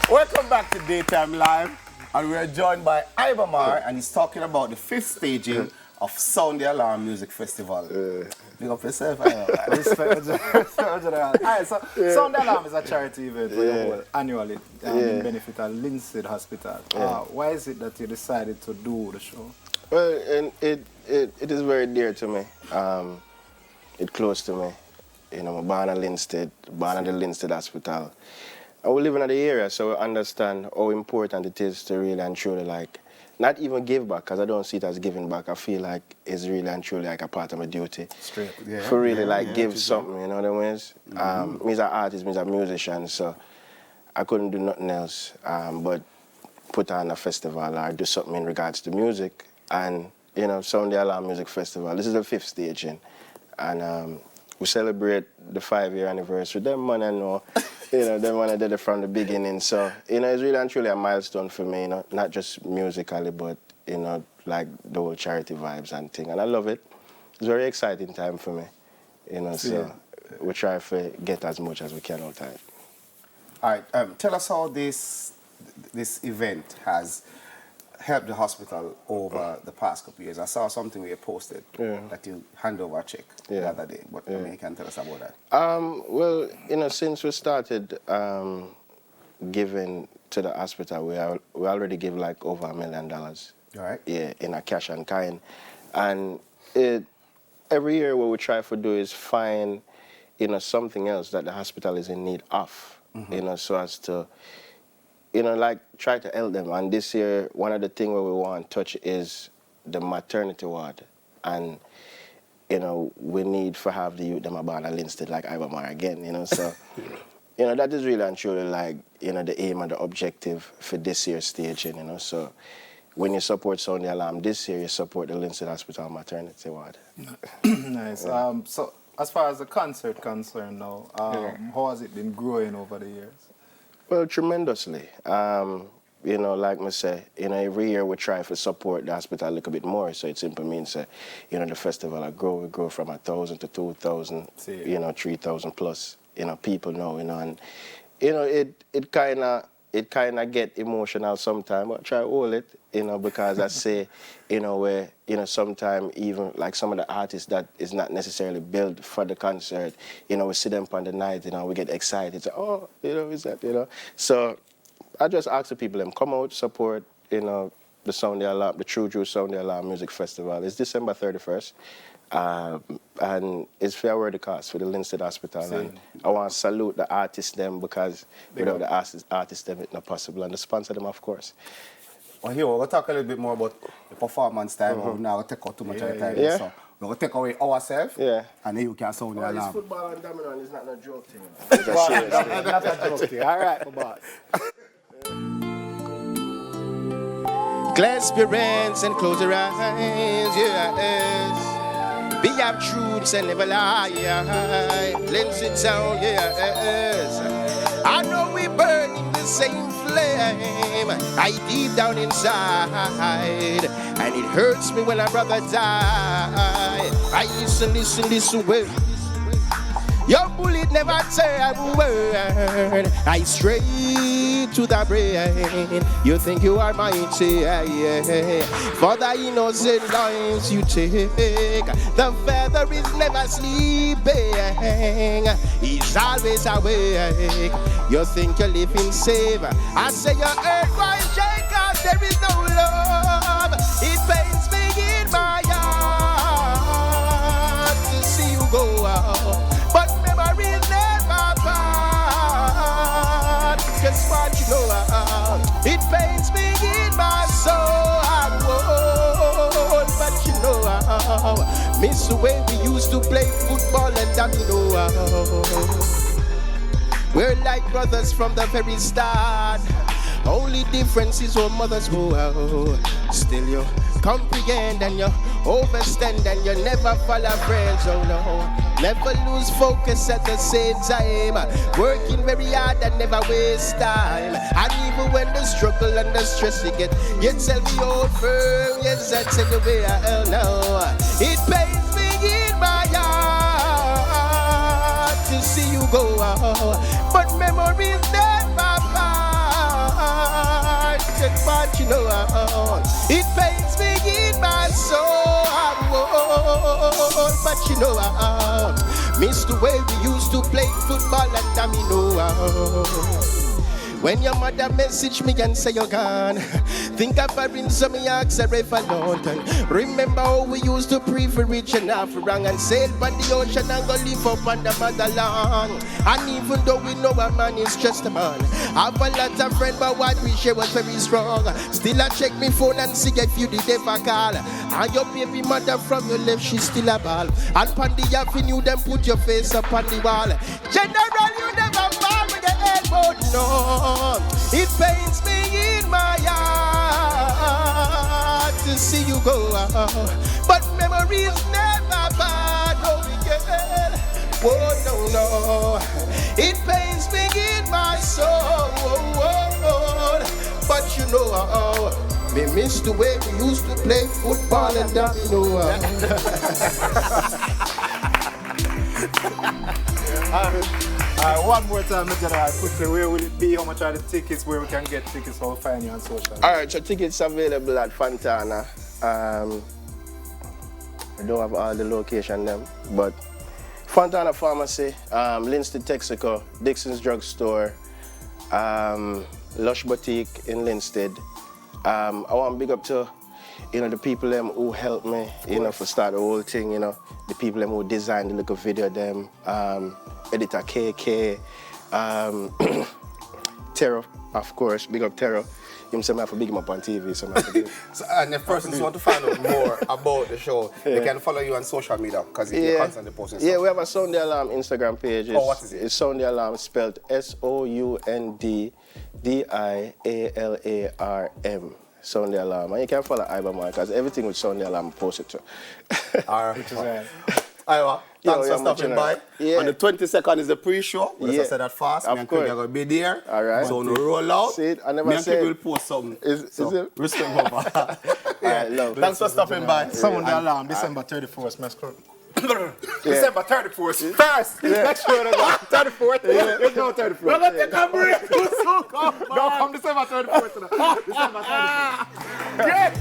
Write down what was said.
Welcome back to Daytime Live, and we are joined by Iba Mahr, and he's talking about the 5th staging of Sound the Alarm Music Festival. Big up yourself, Iba. Respect. Alright, so Sound the Alarm is a charity event annually in benefit of Linstead Hospital. Why is it that you decided to do the show? Well, and it is very dear to me. It's close to me. You know, I'm born in Linstead, born at the Linstead Hospital. And we live in the area, so we understand how important it is to really and truly, like, not even give back, because I don't see it as giving back. I feel like it's really and truly like a part of my duty. Straight, for really, give something, you know what I mean? Me as an artist, me as a musician, so I couldn't do nothing else but put on a festival or do something in regards to music. And, you know, Sound the Alarm Music Festival, this is the 5th staging. And we celebrate the 5-year anniversary. Them man I know, you know, them man I did it from the beginning. So, you know, it's really and truly a milestone for me, you know, not just musically, but, you know, like the whole charity vibes and thing. And I love it. It's a very exciting time for me, you know, so we try to get as much as we can out of it. All right, tell us how this event has helped the hospital over the past couple of years. I saw something where you posted that you hand over a check the other day. What I mean, you can tell us about that? Well, you know, since we started giving to the hospital, we already give like over $1 million. All right. Yeah, in a cash and kind. And every year what we try to do is find, you know, something else that the hospital is in need of, you know, so as to, you know, like, try to help them. And this year, one of the things where we want to touch is the maternity ward. And, you know, we need to have the youth them about a Linstead like Iba Mahr again, you know. So, you know, that is really and truly, like, you know, the aim and the objective for this year's staging, you know. So, when you support Sound the Alarm this year, you support the Linstead Hospital maternity ward. Nice. So, as far as the concert concerned now, how has it been growing over the years? Well, tremendously. You know, like I say, you know, every year we try to support the hospital a little bit more. So it simply means, you know, the festival we grow from 1,000 to 2,000, you know, 3,000 plus, you know, people now, you know, and, you know, it kind of get emotional sometimes, but I try to hold it, you know, because I say, you know, where, you know, sometimes even like some of the artists that is not necessarily built for the concert, you know, we see them on the night, you know, we get excited, say, oh, you know, is that, you know. So I just ask the people, come out, support, you know, the Sound the Alarm, the True Sound the Alarm Music Festival. It's December 31st. And it's fair word the cost for the Linstead Hospital. And I want to salute the artists them, because without the artists them, it's not possible. And the sponsor them, of course. Well, here, we'll talk a little bit more about the performance time. We're now going to take out too much of the time. So we're going to take away ourselves, and then you can sound the alarm. This football and domino is not a joke thing. It's not a joke thing. All right, boss. Clasp your hands and close your eyes, yes. Be of truths and never lie. Lens it down, yes. I know we burn in the same flame. I deep down inside, and it hurts me when a brother die. I listen well. Your bullet never turn word. I straight to the brain. You think you are mighty, for the innocent lives you take. The feather is never sleeping. He's always awake. You think you're living safe. I say your earth won't shake out. There is no love. It pains me in my heart to see you go out. But memories never part. Just what you know, it pains me in my soul. I won't, but you know, miss the way we used to play football and that you know. We're like brothers from the very start. Only difference is our mothers go out. Still you comprehend and you overstand and you never follow friends, oh no. Never lose focus at the same time. Working very hard and never waste time. And even when the struggle and the stress you get, you tell me hold firm. Yes, I tell you where I know. It pains me in my heart to see you go. But memories never pass. But you know, it pains me in my soul. But you know, miss the way we used to play football and domino. When your mother message me and say you're gone, think of her in some yaks a revolute. Remember how we used to pray for rich and half wrong and sail by the ocean and go live up on the motherland. And even though we know a man is just a man, have a lot of friends, but what we share was very strong. Still I check me phone and see if you did ever call. And your baby mother from your left, she's still a ball. And on the avenue, them put your face up on the wall. General, you never fall with your elbow, no. It pains me in my heart to see you go out. But memories never bad, oh girl. Oh no. It pains me in my soul. But you know, me miss the way we used to play football and domino. One more time, General, quickly, where will it be? How much are the tickets? Where we can get tickets? How we find you on social media? Alright, so tickets available at Fontana. I don't have all the location them, but Fontana Pharmacy, Linstead Texaco, Dixon's Drugstore, Lush Boutique in Linstead. I want to big up to the people them who helped me, for start the whole thing, the people them who designed the little video them, editor KK, Terror, of course, big up Terror. Him say I have to big him up on TV, so I have to do. So, and if persons want to find out more about the show, they can follow you on social media because you're constantly posting stuff. Yeah, we have a Sound the Alarm Instagram page. What is it? It's Sound the Alarm, spelled SOUNDDIALARM. Sound the Alarm. And you can follow Iba Mahr because everything with Sound the Alarm posted to. All right. Iba, thanks for stopping by. Yeah. On the 22nd is the pre-show. As I said that fast. Of Me and course. Craig are going to be there. All right. So no roll out. See it? I never Me and said. Craig will post something. Is it? Respect, Papa. Love. Thanks for stopping by. Sound the Alarm, December 31st, December 31st. First, make sure to go. 34th. There's no 34th. We're going to take a break. No, come December 34th. December 34th. Great.